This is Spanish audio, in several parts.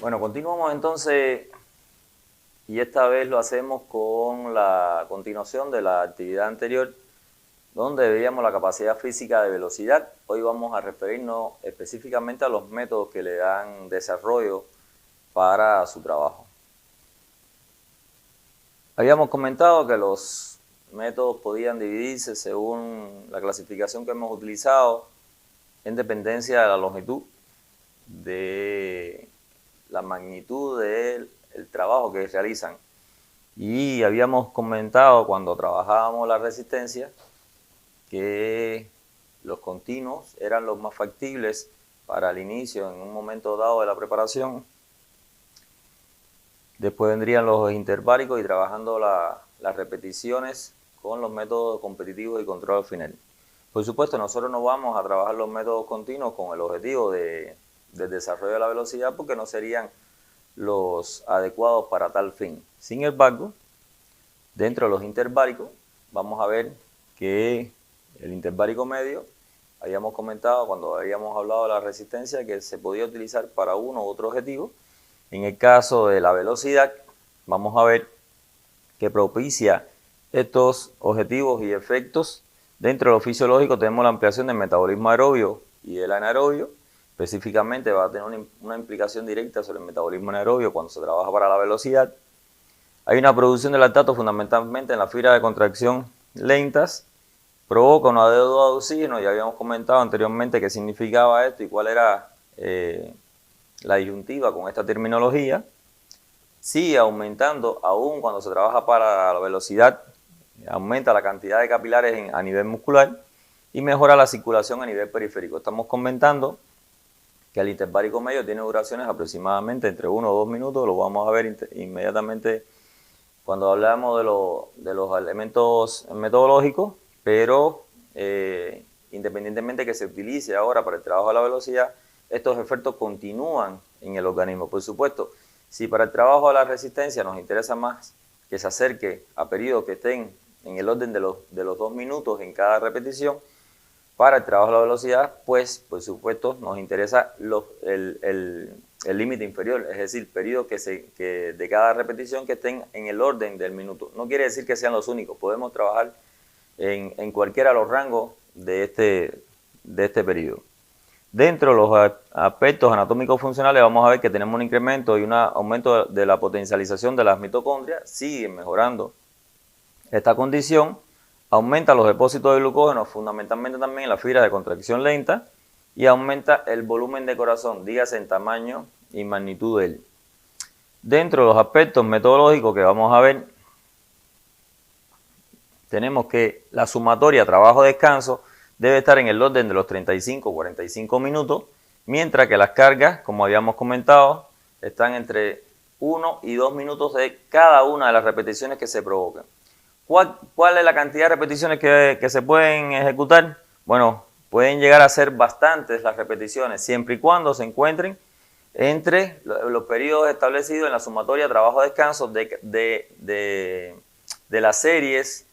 Bueno, continuamos entonces y esta vez lo hacemos con la continuación de la actividad anterior donde veíamos la capacidad física de velocidad. Hoy vamos a referirnos específicamente a los métodos que le dan desarrollo para su trabajo. Habíamos comentado que los métodos podían dividirse según la clasificación que hemos utilizado en dependencia de la longitud, de la magnitud del trabajo que realizan. Y habíamos comentado cuando trabajábamos la resistencia que los continuos eran los más factibles para el inicio en un momento dado de la preparación. Después vendrían los interválicos y trabajando las repeticiones con los métodos competitivos y control final. Por supuesto, nosotros no vamos a trabajar los métodos continuos con el objetivo del desarrollo de la velocidad porque no serían los adecuados para tal fin. Sin embargo, dentro de los interválicos vamos a ver que el interválico medio, habíamos comentado cuando habíamos hablado de la resistencia que se podía utilizar para uno u otro objetivo. En el caso de la velocidad, vamos a ver que propicia estos objetivos y efectos. Dentro de lo fisiológico tenemos la ampliación del metabolismo aerobio y del anaerobio. Específicamente va a tener una implicación directa sobre el metabolismo anaerobio cuando se trabaja para la velocidad. Hay una producción de lactato fundamentalmente en las fibras de contracción lentas. Provoca una deuda de oxígeno, ya habíamos comentado anteriormente qué significaba esto y cuál era la disyuntiva con esta terminología. Sigue aumentando aún cuando se trabaja para la velocidad, aumenta la cantidad de capilares a nivel muscular y mejora la circulación a nivel periférico. Estamos comentando que el interválico medio tiene duraciones aproximadamente entre 1 o 2 minutos, lo vamos a ver inmediatamente cuando hablamos de los elementos metodológicos, pero independientemente que se utilice ahora para el trabajo a la velocidad, estos efectos continúan en el organismo. Por supuesto, si para el trabajo a la resistencia nos interesa más que se acerque a periodos que estén en el orden de los 2 minutos en cada repetición, para el trabajo a la velocidad, pues por supuesto nos interesa el límite inferior, es decir, periodos que de cada repetición que estén en el orden del minuto. No quiere decir que sean los únicos, podemos trabajar en cualquiera de los rangos de este periodo. Dentro de los aspectos anatómicos funcionales vamos a ver que tenemos un incremento y un aumento de la potencialización de las mitocondrias, sigue mejorando esta condición, aumenta los depósitos de glucógeno fundamentalmente también en las fibras de contracción lenta y aumenta el volumen de corazón, dígase en tamaño y magnitud de él. Dentro de los aspectos metodológicos que vamos a ver, tenemos que la sumatoria trabajo-descanso debe estar en el orden de los 35 o 45 minutos, mientras que las cargas, como habíamos comentado, están entre 1 y 2 minutos de cada una de las repeticiones que se provocan. ¿Cuál es la cantidad de repeticiones que se pueden ejecutar? Bueno, pueden llegar a ser bastantes las repeticiones, siempre y cuando se encuentren entre los periodos establecidos en la sumatoria trabajo-descanso de las series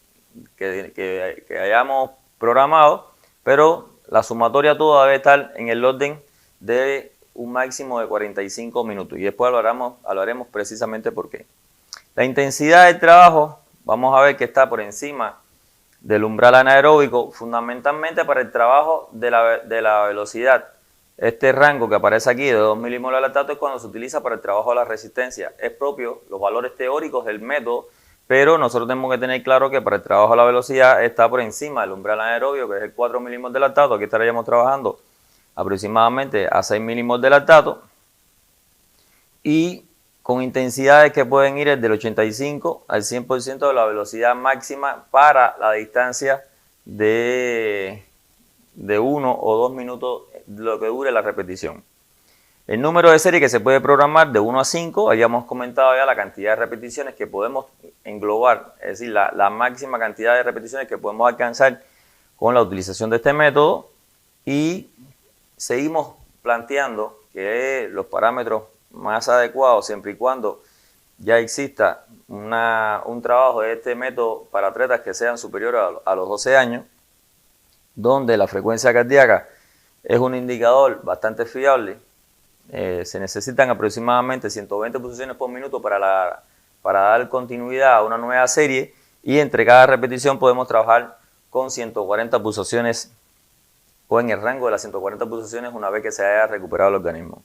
que hayamos programado, pero la sumatoria toda debe estar en el orden de un máximo de 45 minutos y después hablaremos precisamente por qué. La intensidad del trabajo, vamos a ver que está por encima del umbral anaeróbico, fundamentalmente para el trabajo de la velocidad. Este rango que aparece aquí de 2 milimolar de lactato es cuando se utiliza para el trabajo de la resistencia. Es propio los valores teóricos del método, pero nosotros tenemos que tener claro que para el trabajo a la velocidad está por encima del umbral anaerobio, que es el 4 milimolar de lactato. Aquí estaríamos trabajando aproximadamente a 6 milimolar de lactato y con intensidades que pueden ir desde el 85 al 100% de la velocidad máxima para la distancia de 1 o 2 minutos, lo que dure la repetición. El número de serie que se puede programar de 1 a 5, habíamos comentado ya la cantidad de repeticiones que podemos englobar, es decir, la máxima cantidad de repeticiones que podemos alcanzar con la utilización de este método, y seguimos planteando que los parámetros más adecuados, siempre y cuando ya exista un trabajo de este método para atletas que sean superiores a los 12 años, donde la frecuencia cardíaca es un indicador bastante fiable se necesitan aproximadamente 120 pulsaciones por minuto para dar continuidad a una nueva serie, y entre cada repetición podemos trabajar con 140 pulsaciones o en el rango de las 140 pulsaciones una vez que se haya recuperado el organismo.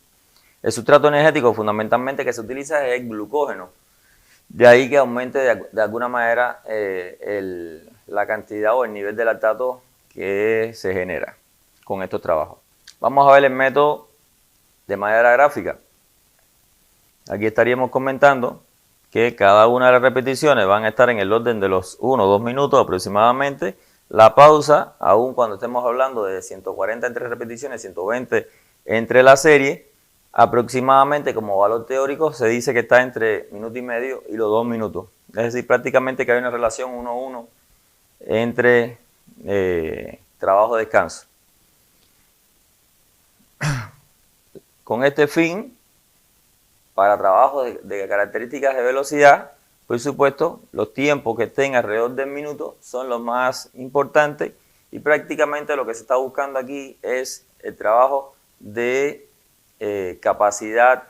El sustrato energético fundamentalmente que se utiliza es el glucógeno, de ahí que aumente de alguna manera la cantidad o el nivel de lactato que se genera con estos trabajos. Vamos a ver el método de manera gráfica. Aquí estaríamos comentando que cada una de las repeticiones van a estar en el orden de los 1 o 2 minutos aproximadamente. La pausa, aun cuando estemos hablando de 140 entre repeticiones, 120 entre la serie, aproximadamente como valor teórico se dice que está entre minuto y medio y los 2 minutos. Es decir, prácticamente que hay una relación 1-1 entre trabajo-descanso. Con este fin, para trabajos de características de velocidad, por supuesto, los tiempos que estén alrededor del minuto son los más importantes, y prácticamente lo que se está buscando aquí es el trabajo de capacidad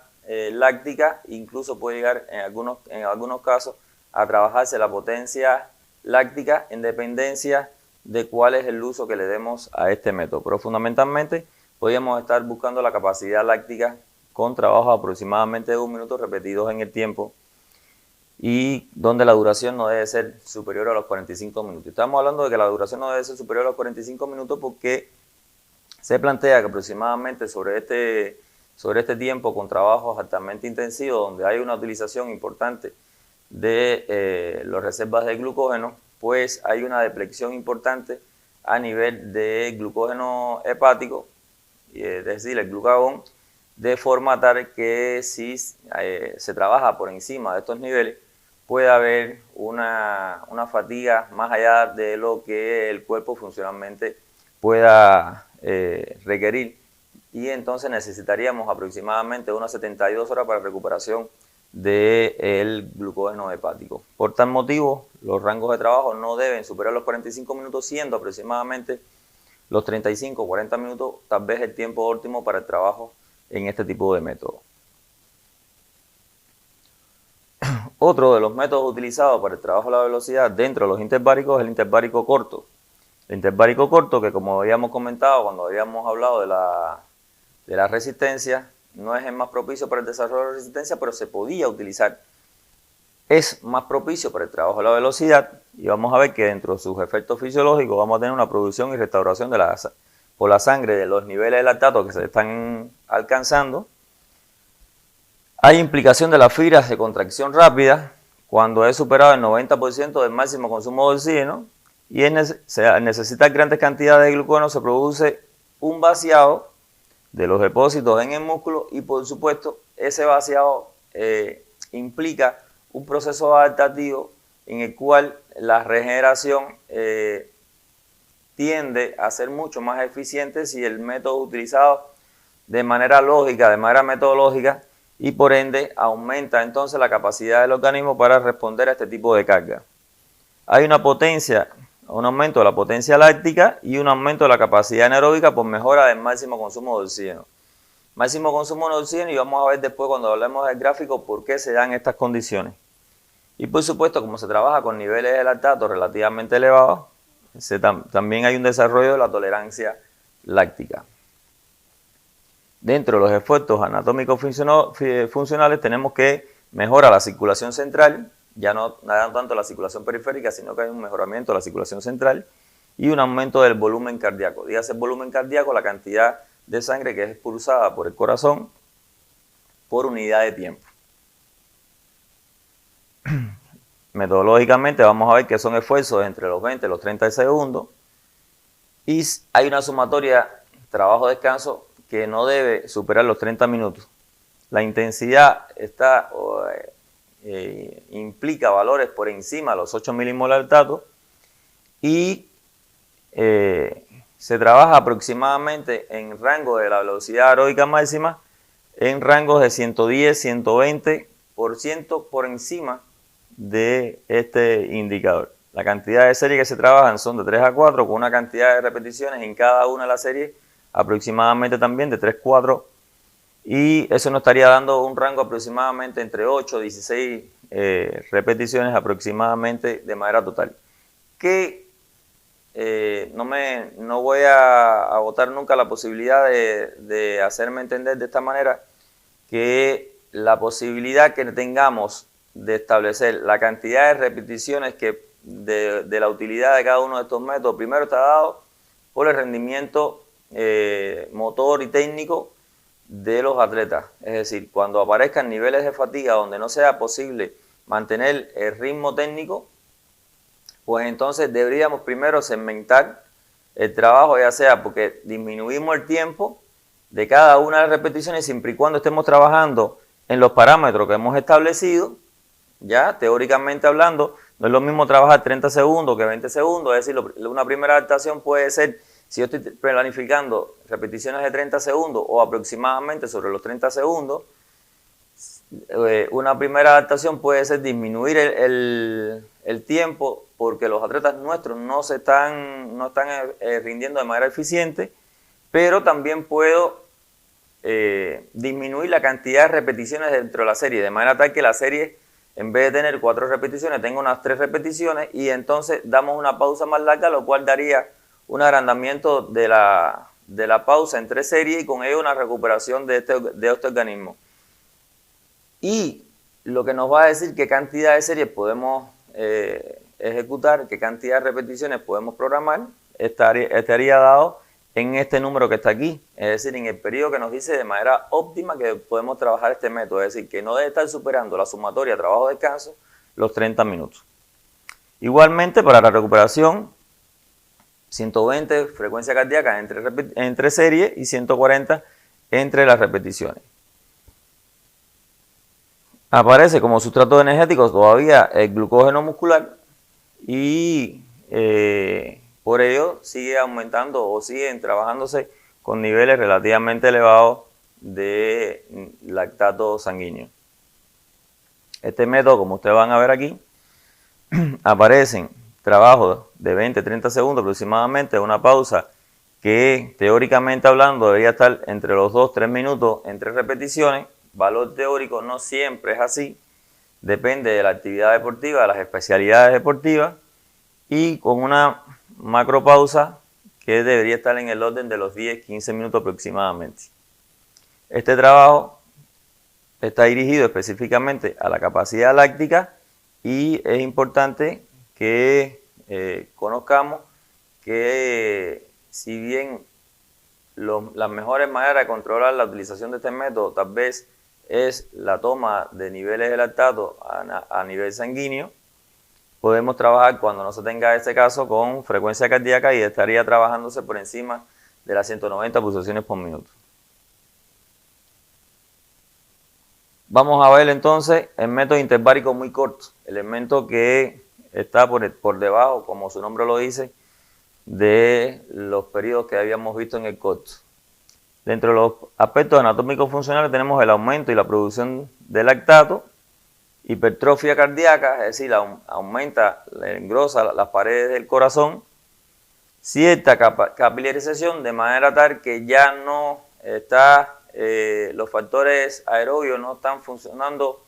láctica. Incluso puede llegar en algunos casos a trabajarse la potencia láctica en dependencia de cuál es el uso que le demos a este método. Pero fundamentalmente podríamos estar buscando la capacidad láctica con trabajos aproximadamente de 1 minuto repetidos en el tiempo, y donde la duración no debe ser superior a los 45 minutos. Estamos hablando de que la duración no debe ser superior a los 45 minutos porque se plantea que aproximadamente sobre este tiempo, con trabajos altamente intensivos donde hay una utilización importante de las reservas de glucógeno, pues hay una depleción importante a nivel de glucógeno hepático, es decir, el glucagón, de forma tal que si se trabaja por encima de estos niveles, puede haber una fatiga más allá de lo que el cuerpo funcionalmente pueda requerir, y entonces necesitaríamos aproximadamente unas 72 horas para recuperación del glucógeno hepático. Por tal motivo, los rangos de trabajo no deben superar los 45 minutos, siendo aproximadamente los 35 o 40 minutos tal vez el tiempo óptimo para el trabajo en este tipo de método. Otro de los métodos utilizados para el trabajo a la velocidad dentro de los interbáricos es el interbárico corto. El interbárico corto, que como habíamos comentado cuando habíamos hablado de la resistencia, no es el más propicio para el desarrollo de la resistencia, pero se podía utilizar. Es más propicio para el trabajo a la velocidad, y vamos a ver que dentro de sus efectos fisiológicos vamos a tener una producción y restauración por la sangre de los niveles de lactato que se están alcanzando. Hay implicación de las fibras de contracción rápida cuando es superado el 90% del máximo consumo de oxígeno, y se necesita grandes cantidades de glucógeno, se produce un vaciado de los depósitos en el músculo, y por supuesto ese vaciado implica un proceso adaptativo en el cual la regeneración tiende a ser mucho más eficiente si el método utilizado de manera lógica, de manera metodológica, y por ende aumenta entonces la capacidad del organismo para responder a este tipo de carga. Hay un aumento de la potencia láctica y un aumento de la capacidad anaeróbica por mejora del máximo consumo de oxígeno. Máximo consumo de oxígeno, y vamos a ver después cuando hablemos del gráfico por qué se dan estas condiciones. Y por supuesto, como se trabaja con niveles de lactato relativamente elevados, también hay un desarrollo de la tolerancia láctica. Dentro de los efectos anatómicos funcionales tenemos que mejora la circulación central, ya no tanto la circulación periférica, sino que hay un mejoramiento de la circulación central y un aumento del volumen cardíaco. Dígase el volumen cardíaco, la cantidad de sangre que es expulsada por el corazón por unidad de tiempo. Metodológicamente vamos a ver que son esfuerzos entre los 20 y los 30 segundos, y hay una sumatoria trabajo-descanso que no debe superar los 30 minutos. La intensidad implica valores por encima de los 8 milimolar de lactato, y se trabaja aproximadamente en rango de la velocidad aeróbica máxima en rangos de 110-120% por encima de este indicador. La cantidad de series que se trabajan son de 3 a 4, con una cantidad de repeticiones en cada una de las series aproximadamente también de 3-4 y eso nos estaría dando un rango aproximadamente entre 8 y 16 repeticiones aproximadamente de manera total. Que no voy a botar nunca la posibilidad de hacerme entender de esta manera, que la posibilidad que tengamos de establecer la cantidad de repeticiones de la utilidad de cada uno de estos métodos, primero está dado por el rendimiento motor y técnico de los atletas. Es decir, cuando aparezcan niveles de fatiga donde no sea posible mantener el ritmo técnico, pues entonces deberíamos primero segmentar el trabajo, ya sea porque disminuimos el tiempo de cada una de las repeticiones siempre y cuando estemos trabajando en los parámetros que hemos establecido. Ya teóricamente hablando, no es lo mismo trabajar 30 segundos que 20 segundos, es decir, una primera adaptación puede ser, si yo estoy planificando repeticiones de 30 segundos o aproximadamente sobre los 30 segundos, una primera adaptación puede ser disminuir el tiempo porque los atletas nuestros no están rindiendo de manera eficiente, pero también puedo disminuir la cantidad de repeticiones dentro de la serie, de manera tal que la serie, en vez de tener 4 repeticiones, tenga unas 3 repeticiones y entonces damos una pausa más larga, lo cual daría un agrandamiento de la pausa entre series y con ello una recuperación de este organismo. Y lo que nos va a decir qué cantidad de series podemos ejecutar, qué cantidad de repeticiones podemos programar, estaría dado en este número que está aquí, es decir, en el periodo que nos dice de manera óptima que podemos trabajar este método, es decir, que no debe estar superando la sumatoria trabajo-descanso los 30 minutos. Igualmente, para la recuperación, 120 frecuencia cardíaca entre series y 140 entre las repeticiones. Aparece como sustrato energético todavía el glucógeno muscular y por ello sigue aumentando o siguen trabajándose con niveles relativamente elevados de lactato sanguíneo. Este método, como ustedes van a ver aquí, aparecen trabajos de 20-30 segundos aproximadamente, una pausa que teóricamente hablando debería estar entre los 2-3 minutos entre repeticiones. Valor teórico no siempre es así, depende de la actividad deportiva, de las especialidades deportivas y con una macropausa que debería estar en el orden de los 10-15 minutos aproximadamente. Este trabajo está dirigido específicamente a la capacidad láctica y es importante que conozcamos que si bien las mejores maneras de controlar la utilización de este método tal vez es la toma de niveles de lactato a nivel sanguíneo, podemos trabajar cuando no se tenga ese caso con frecuencia cardíaca y estaría trabajándose por encima de las 190 pulsaciones por minuto. Vamos a ver entonces el método interbárico muy corto, elemento que está por debajo, como su nombre lo dice, de los periodos que habíamos visto en el corto. Dentro de los aspectos anatómicos funcionales tenemos el aumento y la producción de lactato, hipertrofia cardíaca, es decir, aumenta, engrosa las paredes del corazón, cierta capilarización de manera tal que ya no está, los factores aerobios no están funcionando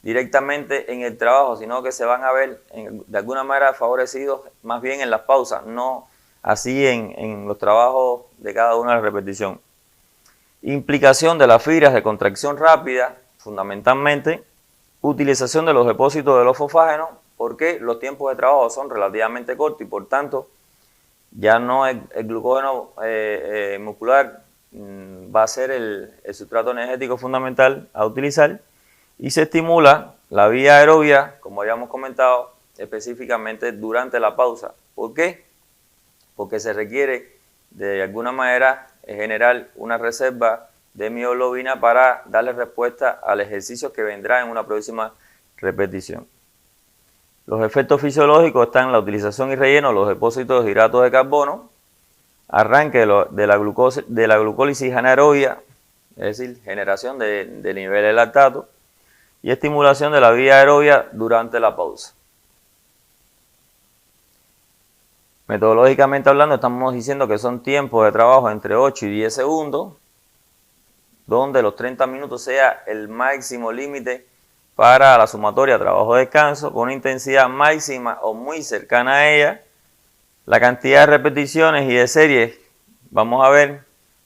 directamente en el trabajo, sino que se van a ver de alguna manera favorecidos más bien en las pausas, no así en los trabajos de cada una de las repeticiones. Implicación de las fibras de contracción rápida, fundamentalmente, utilización de los depósitos de los fosfágenos, porque los tiempos de trabajo son relativamente cortos y por tanto ya no el glucógeno muscular va a ser el sustrato energético fundamental a utilizar y se estimula la vía aerobia, como habíamos comentado, específicamente durante la pausa. ¿Por qué? Porque se requiere de alguna manera generar una reserva de mioglobina para darle respuesta al ejercicio que vendrá en una próxima repetición. Los efectos fisiológicos están en la utilización y relleno de los depósitos de hidratos de carbono, arranque de la glucólisis anaerobia, es decir, generación de niveles de lactato, y estimulación de la vía aerobia durante la pausa. Metodológicamente hablando, estamos diciendo que son tiempos de trabajo entre 8 y 10 segundos. donde los 30 minutos sea el máximo límite para la sumatoria trabajo-descanso, con una intensidad máxima o muy cercana a ella. La cantidad de repeticiones y de series, vamos a ver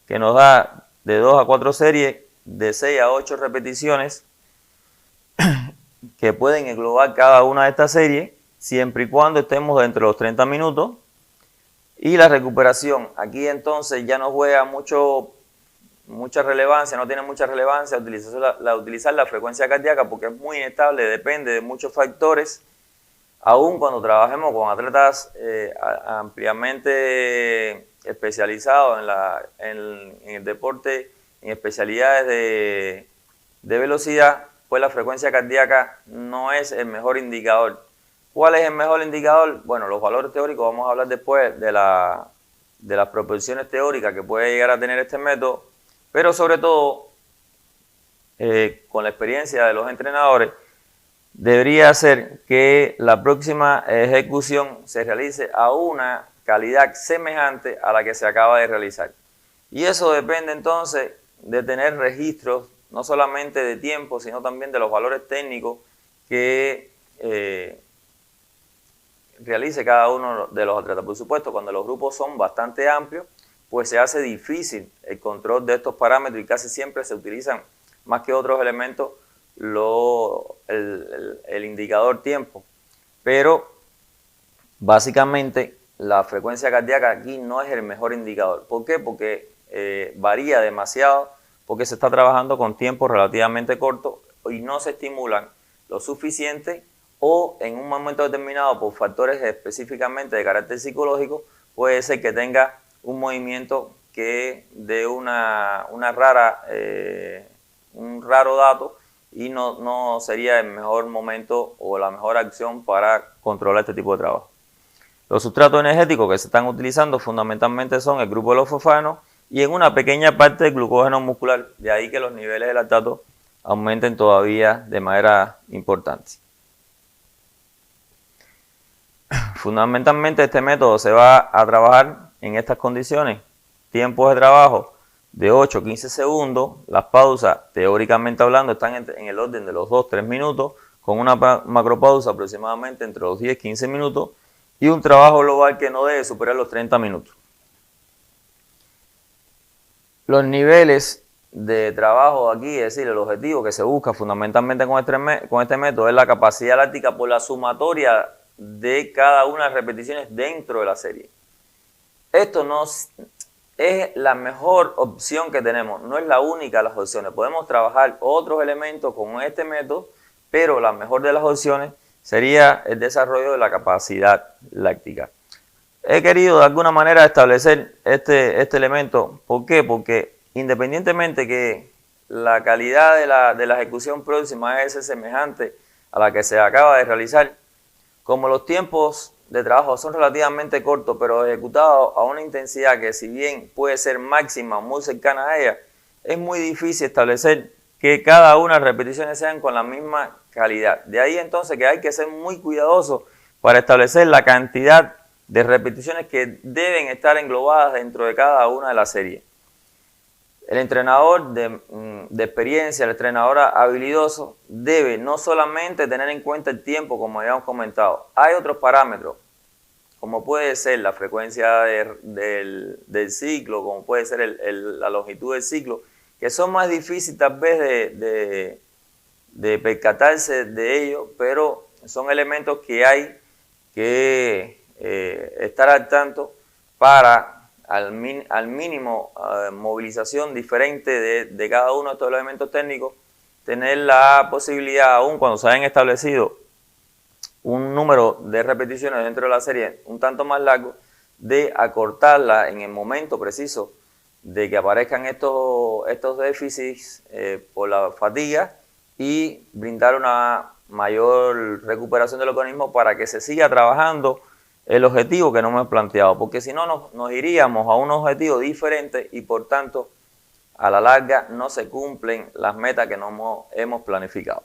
que nos da de 2 a 4 series, de 6 a 8 repeticiones, que pueden englobar cada una de estas series, siempre y cuando estemos dentro de los 30 minutos. Y la recuperación, aquí entonces ya no juega mucha relevancia, no tiene mucha relevancia utilizar la frecuencia cardíaca porque es muy inestable, depende de muchos factores. Aún cuando trabajemos con atletas ampliamente especializados en el deporte, en especialidades de velocidad, pues la frecuencia cardíaca no es el mejor indicador. ¿Cuál es el mejor indicador? Bueno, los valores teóricos vamos a hablar después de las proporciones teóricas que puede llegar a tener este método, pero sobre todo, con la experiencia de los entrenadores, debería ser que la próxima ejecución se realice a una calidad semejante a la que se acaba de realizar. Y eso depende entonces de tener registros, no solamente de tiempo, sino también de los valores técnicos que realice cada uno de los atletas. Por supuesto, cuando los grupos son bastante amplios, pues se hace difícil el control de estos parámetros y casi siempre se utilizan más que otros elementos el indicador tiempo. Pero básicamente la frecuencia cardíaca aquí no es el mejor indicador. ¿Por qué? Porque varía demasiado, porque se está trabajando con tiempos relativamente cortos y no se estimulan lo suficiente, o en un momento determinado por factores específicamente de carácter psicológico puede ser que tenga un movimiento que dé un raro dato y no sería el mejor momento o la mejor acción para controlar este tipo de trabajo. Los sustratos energéticos que se están utilizando fundamentalmente son el grupo de los fosfanos y en una pequeña parte del glucógeno muscular, de ahí que los niveles de lactato aumenten todavía de manera importante. Fundamentalmente este método se va a trabajar en estas condiciones: tiempos de trabajo de 8 a 15 segundos, las pausas teóricamente hablando están en el orden de los 2-3 minutos, con una macropausa aproximadamente entre los 10-15 minutos y un trabajo global que no debe superar los 30 minutos. Los niveles de trabajo aquí, es decir, el objetivo que se busca fundamentalmente con este método es la capacidad láctica por la sumatoria de cada una de las repeticiones dentro de la serie. Esto no es la mejor opción que tenemos, no es la única de las opciones. Podemos trabajar otros elementos con este método, pero la mejor de las opciones sería el desarrollo de la capacidad láctica. He querido de alguna manera establecer este elemento. ¿Por qué? Porque independientemente que la calidad de la ejecución próxima es semejante a la que se acaba de realizar, como los tiempos de trabajo son relativamente cortos, pero ejecutados a una intensidad que si bien puede ser máxima o muy cercana a ella, es muy difícil establecer que cada una de las repeticiones sean con la misma calidad. De ahí entonces que hay que ser muy cuidadosos para establecer la cantidad de repeticiones que deben estar englobadas dentro de cada una de las series. El entrenador de experiencia, el entrenador habilidoso, debe no solamente tener en cuenta el tiempo, como habíamos comentado. Hay otros parámetros, como puede ser la frecuencia del ciclo, como puede ser la longitud del ciclo, que son más difíciles tal vez de percatarse de ello, pero son elementos que hay que estar al tanto para al mínimo movilización diferente de cada uno de estos elementos técnicos, tener la posibilidad, aún cuando se hayan establecido un número de repeticiones dentro de la serie un tanto más largo, de acortarla en el momento preciso de que aparezcan estos déficits por la fatiga y brindar una mayor recuperación del organismo para que se siga trabajando el objetivo que no hemos planteado, porque si no nos iríamos a un objetivo diferente y por tanto a la larga no se cumplen las metas que no hemos planificado.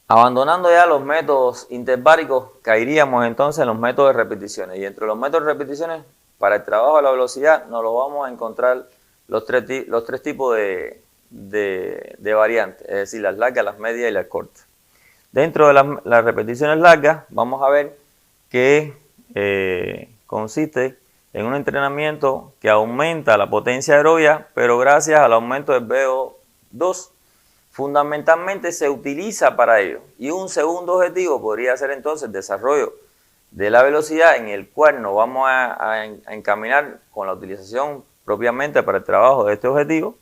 Abandonando ya los métodos interbáricos, caeríamos entonces en los métodos de repeticiones, y entre los métodos de repeticiones para el trabajo a la velocidad nos lo vamos a encontrar los tres tipos de variantes, es decir, las largas, las medias y las cortas. Dentro de las repeticiones largas vamos a ver que consiste en un entrenamiento que aumenta la potencia aerobia, pero gracias al aumento del VO2, fundamentalmente se utiliza para ello. Y un segundo objetivo podría ser entonces el desarrollo de la velocidad, en el cual nos vamos a encaminar con la utilización propiamente para el trabajo de este objetivo.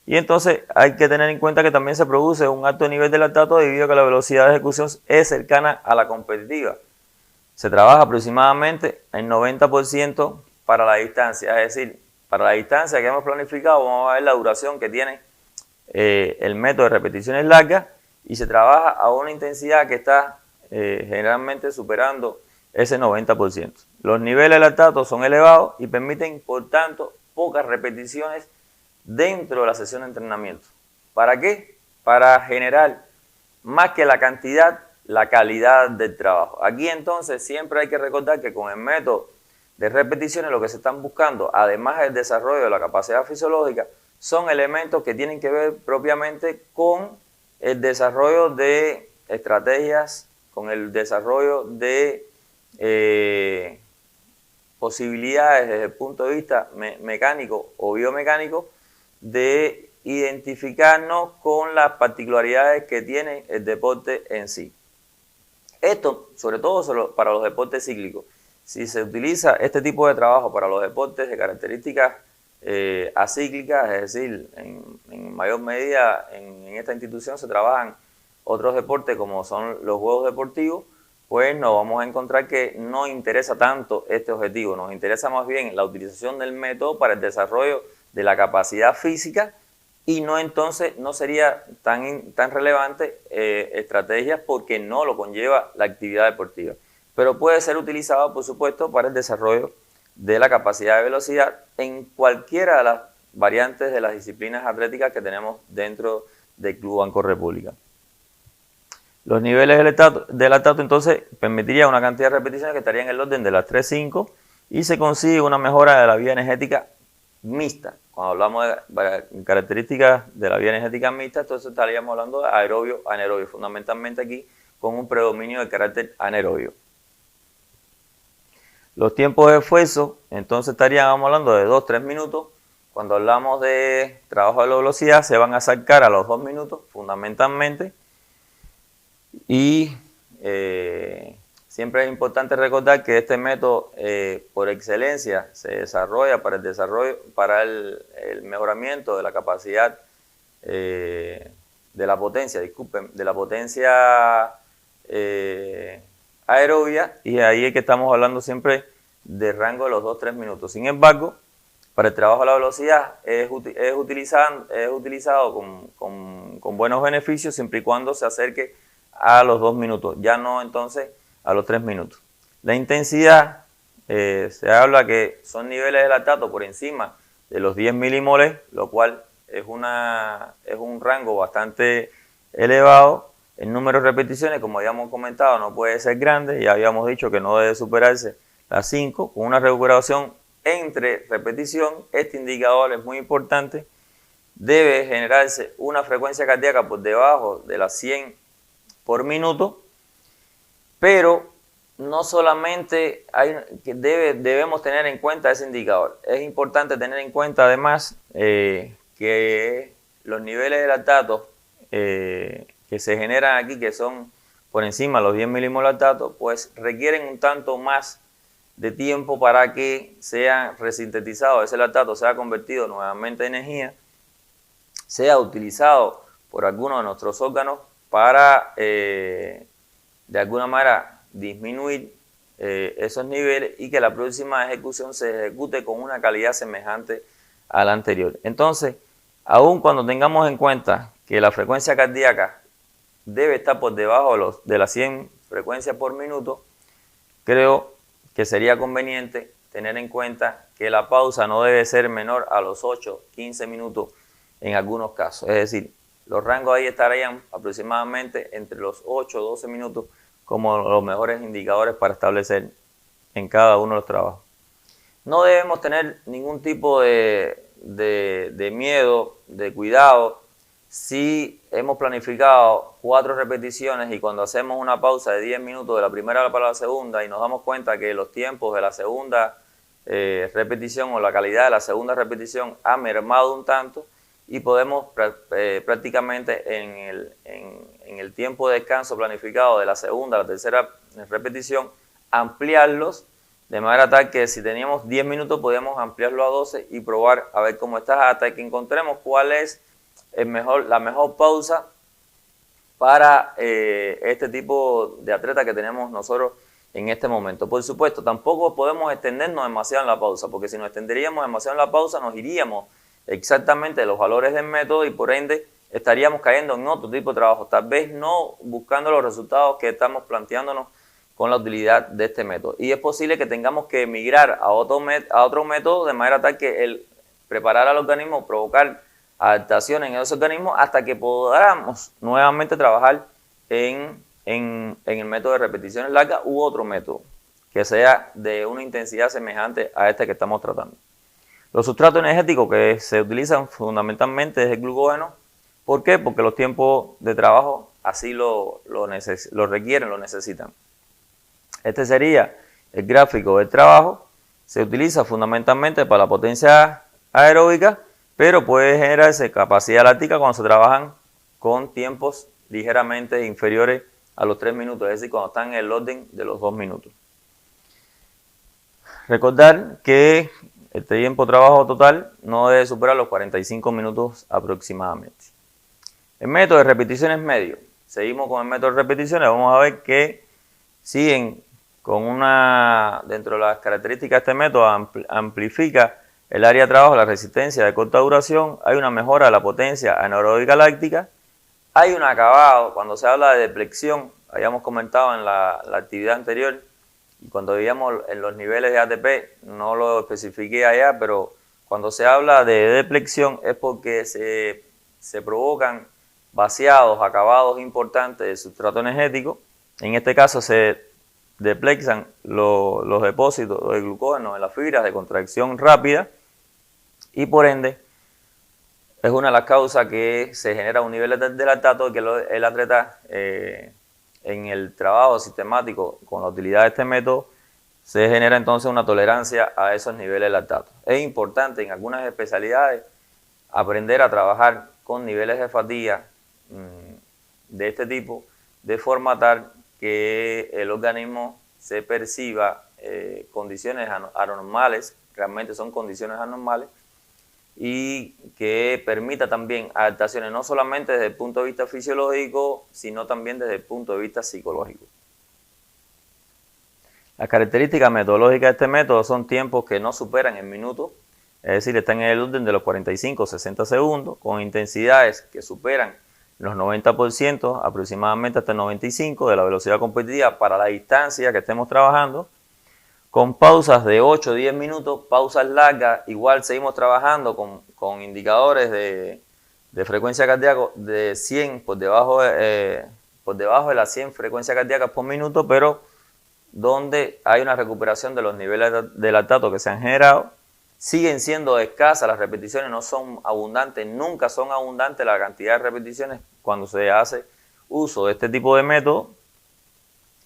Y entonces hay que tener en cuenta que también se produce un alto nivel de lactato debido a que la velocidad de ejecución es cercana a la competitiva. Se trabaja aproximadamente el 90% para la distancia, es decir, para la distancia que hemos planificado vamos a ver la duración que tiene el método de repeticiones largas y se trabaja a una intensidad que está generalmente superando ese 90%. Los niveles de lactato son elevados y permiten, por tanto, pocas repeticiones dentro de la sesión de entrenamiento. ¿Para qué? Para generar más que la cantidad, la calidad del trabajo. Aquí entonces siempre hay que recordar que con el método de repeticiones lo que se están buscando, además del desarrollo de la capacidad fisiológica, son elementos que tienen que ver propiamente con el desarrollo de estrategias, con el desarrollo de posibilidades desde el punto de vista mecánico o biomecánico de identificarnos con las particularidades que tiene el deporte en sí. Esto, sobre todo para los deportes cíclicos. Si se utiliza este tipo de trabajo para los deportes de características acíclicas, es decir, en mayor medida en esta institución se trabajan otros deportes como son los juegos deportivos, pues nos vamos a encontrar que no interesa tanto este objetivo, nos interesa más bien la utilización del método para el desarrollo de la capacidad física y no entonces no sería tan relevante estrategias porque no lo conlleva la actividad deportiva. Pero puede ser utilizado, por supuesto, para el desarrollo de la capacidad de velocidad en cualquiera de las variantes de las disciplinas atléticas que tenemos dentro del Club Banco República. Los niveles de lactato entonces permitiría una cantidad de repeticiones que estaría en el orden de las 3-5 y se consigue una mejora de la vía energética mixta. Cuando hablamos de características de la vía energética mixta, entonces estaríamos hablando de aerobio, anaerobio, fundamentalmente aquí con un predominio de carácter anaerobio. Los tiempos de esfuerzo, entonces estaríamos hablando de 2-3 minutos. Cuando hablamos de trabajo de la velocidad, se van a acercar a los 2 minutos, fundamentalmente. Y siempre es importante recordar que este método, por excelencia, se desarrolla para el mejoramiento de la capacidad de la potencia, aerobia, y ahí es que estamos hablando siempre de rango de los 2-3 minutos. Sin embargo, para el trabajo a la velocidad es utilizado con buenos beneficios siempre y cuando se acerque a los 2 minutos, ya no entonces a los 3 minutos. La intensidad, se habla que son niveles de lactato por encima de los 10 milimoles, lo cual es un rango bastante elevado. El número de repeticiones, como habíamos comentado, no puede ser grande, ya habíamos dicho que no debe superarse las 5, con una recuperación entre repetición. Este indicador es muy importante, debe generarse una frecuencia cardíaca por debajo de las 100 por minuto, pero no solamente debemos tener en cuenta ese indicador, es importante tener en cuenta además que los niveles de lactato que se generan aquí, que son por encima de los 10 milimoles lactato, pues requieren un tanto más de tiempo para que sea resintetizado ese lactato, sea convertido nuevamente en energía, sea utilizado por alguno de nuestros órganos para de alguna manera disminuir esos niveles y que la próxima ejecución se ejecute con una calidad semejante a la anterior. Entonces, aun cuando tengamos en cuenta que la frecuencia cardíaca debe estar por debajo de las 100 frecuencias por minuto, creo que sería conveniente tener en cuenta que la pausa no debe ser menor a los 8-15 minutos en algunos casos. Es decir, los rangos ahí estarían aproximadamente entre los 8-12 minutos como los mejores indicadores para establecer en cada uno de los trabajos. No debemos tener ningún tipo de miedo, de cuidado. Si hemos planificado 4 repeticiones y cuando hacemos una pausa de 10 minutos de la primera para la segunda y nos damos cuenta que los tiempos de la segunda repetición o la calidad de la segunda repetición ha mermado un tanto y podemos prácticamente en el tiempo de descanso planificado de la segunda a la tercera repetición ampliarlos de manera tal que si teníamos 10 minutos podíamos ampliarlo a 12 y probar a ver cómo está hasta que encontremos cuál es la mejor pausa para este tipo de atleta que tenemos nosotros en este momento. Por supuesto, tampoco podemos extendernos demasiado en la pausa, porque si nos extenderíamos demasiado en la pausa nos iríamos exactamente de los valores del método y por ende estaríamos cayendo en otro tipo de trabajo, tal vez no buscando los resultados que estamos planteándonos con la utilidad de este método. Y es posible que tengamos que migrar a otro método de manera tal que el preparar al organismo, provocar adaptaciones en esos organismos hasta que podamos nuevamente trabajar en el método de repeticiones largas u otro método que sea de una intensidad semejante a este que estamos tratando. Los sustratos energéticos que se utilizan fundamentalmente es el glucógeno. ¿Por qué? Porque los tiempos de trabajo así lo requieren, lo necesitan. Este sería el gráfico del trabajo. Se utiliza fundamentalmente para la potencia aeróbica, pero puede generarse capacidad láctica cuando se trabajan con tiempos ligeramente inferiores a los 3 minutos, es decir, cuando están en el orden de los 2 minutos. Recordar que el tiempo de trabajo total no debe superar los 45 minutos aproximadamente. El método de repeticiones medio. Seguimos con el método de repeticiones. Vamos a ver que siguen con dentro de las características de este método, amplifica el área de trabajo, la resistencia de corta duración, hay una mejora de la potencia anaeróbica láctica, hay un acabado, cuando se habla de depleción, habíamos comentado en la actividad anterior, y cuando veíamos en los niveles de ATP, no lo especifiqué allá, pero cuando se habla de depleción es porque se provocan vaciados, acabados importantes de sustrato energético. En este caso se deplexan los depósitos de glucógeno en las fibras de contracción rápida y por ende es una de las causas que se genera un nivel de lactato y que el atleta en el trabajo sistemático con la utilidad de este método se genera entonces una tolerancia a esos niveles de lactato. Es importante en algunas especialidades aprender a trabajar con niveles de fatiga de este tipo de forma tal que el organismo se perciba condiciones anormales, realmente son condiciones anormales, y que permita también adaptaciones no solamente desde el punto de vista fisiológico, sino también desde el punto de vista psicológico. Las características metodológicas de este método son tiempos que no superan el minuto, es decir, están en el orden de los 45-60 segundos, con intensidades que superan los 90%, aproximadamente hasta el 95% de la velocidad competitiva para la distancia que estemos trabajando, con pausas de 8-10 minutos, pausas largas, igual seguimos trabajando con indicadores de frecuencia cardíaca de 100 por debajo de las 100 frecuencias cardíacas por minuto, pero donde hay una recuperación de los niveles de lactato que se han generado. Siguen siendo escasas las repeticiones, no son abundantes, nunca son abundantes la cantidad de repeticiones cuando se hace uso de este tipo de método.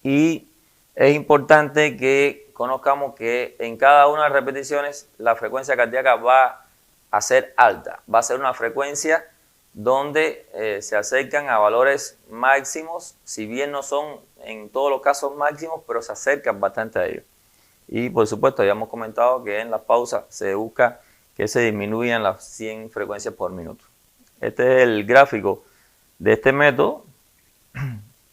Y es importante que conozcamos que en cada una de las repeticiones la frecuencia cardíaca va a ser alta, va a ser una frecuencia donde se acercan a valores máximos, si bien no son en todos los casos máximos, pero se acercan bastante a ellos. Y por supuesto, ya hemos comentado que en las pausas se busca que se disminuyan las 100 frecuencias por minuto. Este es el gráfico de este método,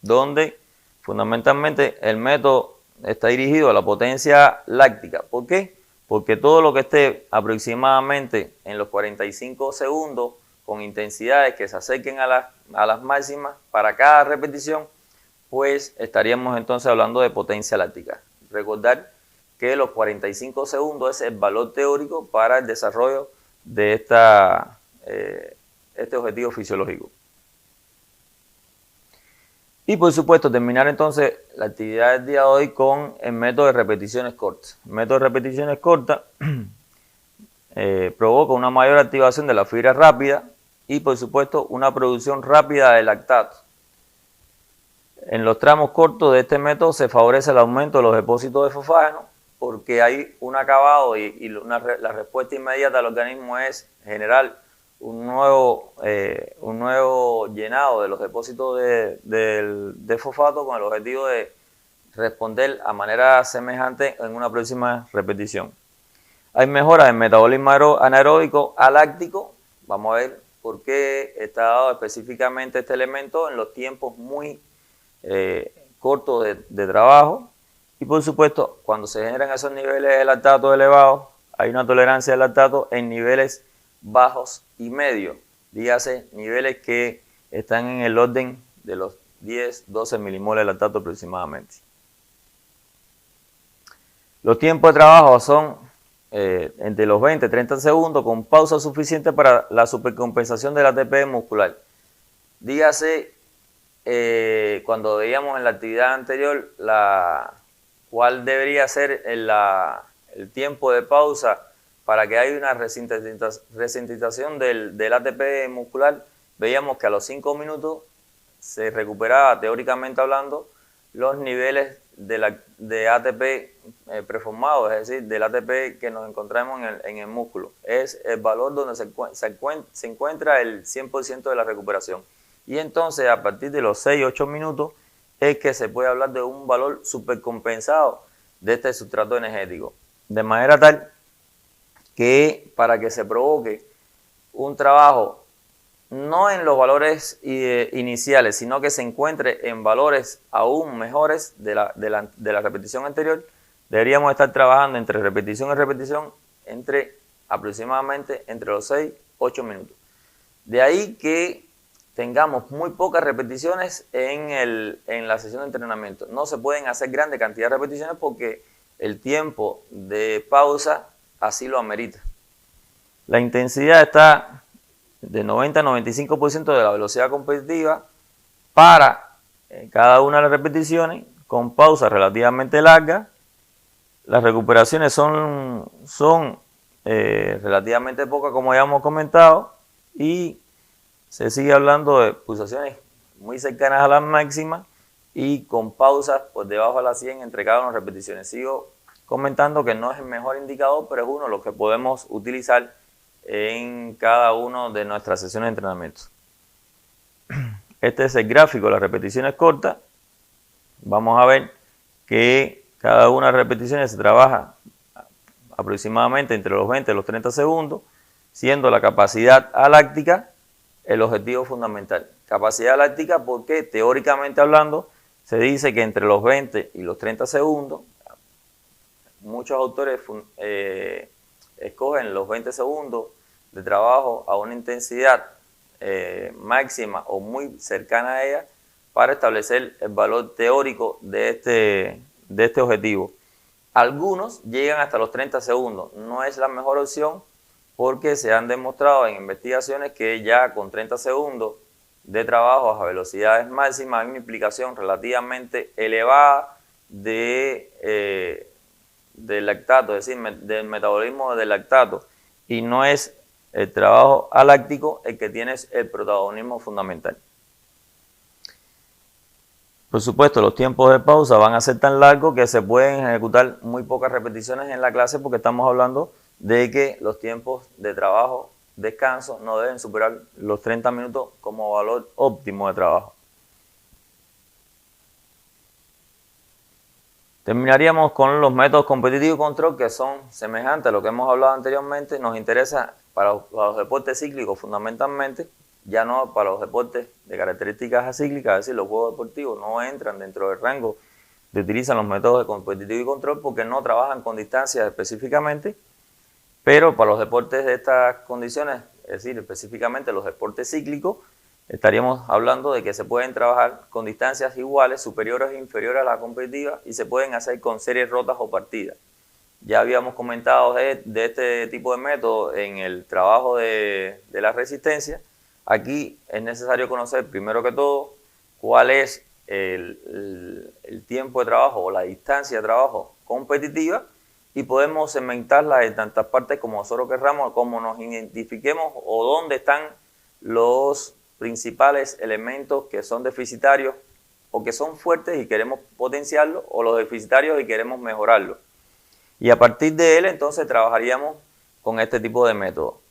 donde fundamentalmente el método está dirigido a la potencia láctica. ¿Por qué? Porque todo lo que esté aproximadamente en los 45 segundos con intensidades que se acerquen a las máximas para cada repetición, pues estaríamos entonces hablando de potencia láctica. Recordar que los 45 segundos es el valor teórico para el desarrollo de este objetivo fisiológico. Y por supuesto terminar entonces la actividad del día de hoy con el método de repeticiones cortas. El método de repeticiones cortas provoca una mayor activación de la fibra rápida y por supuesto una producción rápida de lactato. En los tramos cortos de este método se favorece el aumento de los depósitos de fosfágeno porque hay un acabado y la respuesta inmediata del organismo es generar un nuevo llenado de los depósitos de fosfato con el objetivo de responder a manera semejante en una próxima repetición. Hay mejoras en metabolismo anaeróbico aláctico. Vamos a ver por qué está dado específicamente este elemento en los tiempos muy cortos de trabajo. Y por supuesto, cuando se generan esos niveles de lactato elevados, hay una tolerancia de lactato en niveles bajos y medios. Dígase, niveles que están en el orden de los 10-12 milimoles de lactato aproximadamente. Los tiempos de trabajo son entre los 20 y 30 segundos con pausa suficiente para la supercompensación del ATP muscular. Dígase, cuando veíamos en la actividad anterior cuál debería ser el tiempo de pausa para que haya una resintetización del ATP muscular, veíamos que a los 5 minutos se recuperaba, teóricamente hablando, los niveles de ATP preformado, es decir, del ATP que nos encontramos en el músculo. Es el valor donde se encuentra el 100% de la recuperación. Y entonces, a partir de los 6-8 minutos, es que se puede hablar de un valor supercompensado de este sustrato energético. De manera tal que para que se provoque un trabajo no en los valores iniciales, sino que se encuentre en valores aún mejores de la repetición anterior, deberíamos estar trabajando entre repetición y repetición aproximadamente entre los 6-8 minutos. De ahí que tengamos muy pocas repeticiones en la sesión de entrenamiento. No se pueden hacer grande cantidad de repeticiones porque el tiempo de pausa así lo amerita. La intensidad está de 90 a 95% de la velocidad competitiva para cada una de las repeticiones con pausas relativamente largas. Las recuperaciones son relativamente pocas, como ya hemos comentado, y se sigue hablando de pulsaciones muy cercanas a las máximas y con pausas por debajo de las 100 entre cada una de las repeticiones. Sigo comentando que no es el mejor indicador, pero es uno de los que podemos utilizar en cada una de nuestras sesiones de entrenamiento. Este es el gráfico de las repeticiones cortas. Vamos a ver que cada una de las repeticiones se trabaja aproximadamente entre los 20 y los 30 segundos, siendo la capacidad aláctica el objetivo fundamental. Capacidad láctica porque teóricamente hablando se dice que entre los 20 y los 30 segundos, muchos autores escogen los 20 segundos de trabajo a una intensidad máxima o muy cercana a ella para establecer el valor teórico de este objetivo. Algunos llegan hasta los 30 segundos. No es la mejor opción porque se han demostrado en investigaciones que ya con 30 segundos de trabajo a velocidades máximas hay una implicación relativamente elevada del lactato, es decir, del metabolismo del lactato, y no es el trabajo aláctico el que tiene el protagonismo fundamental. Por supuesto, los tiempos de pausa van a ser tan largos que se pueden ejecutar muy pocas repeticiones en la clase porque estamos hablando de que los tiempos de trabajo, descanso, no deben superar los 30 minutos como valor óptimo de trabajo. Terminaríamos con los métodos competitivos y control que son semejantes a lo que hemos hablado anteriormente. Nos interesa para los deportes cíclicos fundamentalmente, ya no para los deportes de características acíclicas, es decir, los juegos deportivos no entran dentro del rango de utilizar los métodos de competitivo y control porque no trabajan con distancias específicamente, pero para los deportes de estas condiciones, es decir, específicamente los deportes cíclicos, estaríamos hablando de que se pueden trabajar con distancias iguales, superiores e inferiores a la competitiva y se pueden hacer con series rotas o partidas. Ya habíamos comentado de este tipo de método en el trabajo de la resistencia. Aquí es necesario conocer primero que todo cuál es el tiempo de trabajo o la distancia de trabajo competitiva y podemos segmentarla en tantas partes como nosotros querramos, como nos identifiquemos o dónde están los principales elementos que son deficitarios o que son fuertes y queremos potenciarlos, o los deficitarios y queremos mejorarlos. Y a partir de él entonces trabajaríamos con este tipo de método.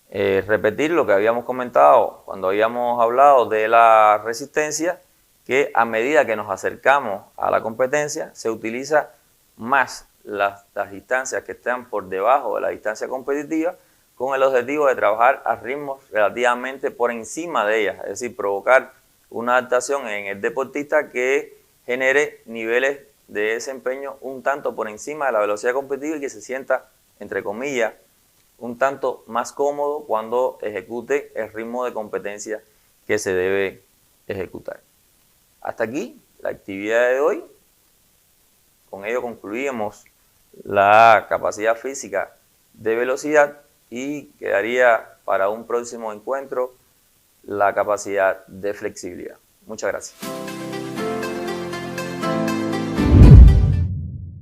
Repetir lo que habíamos comentado cuando habíamos hablado de la resistencia, que a medida que nos acercamos a la competencia se utiliza más las distancias que están por debajo de la distancia competitiva, con el objetivo de trabajar a ritmos relativamente por encima de ellas, es decir, provocar una adaptación en el deportista que genere niveles de desempeño un tanto por encima de la velocidad competitiva y que se sienta, entre comillas, un tanto más cómodo cuando ejecute el ritmo de competencia que se debe ejecutar. Hasta aquí la actividad de hoy. Con ello concluíamos la capacidad física de velocidad y quedaría para un próximo encuentro la capacidad de flexibilidad. Muchas gracias.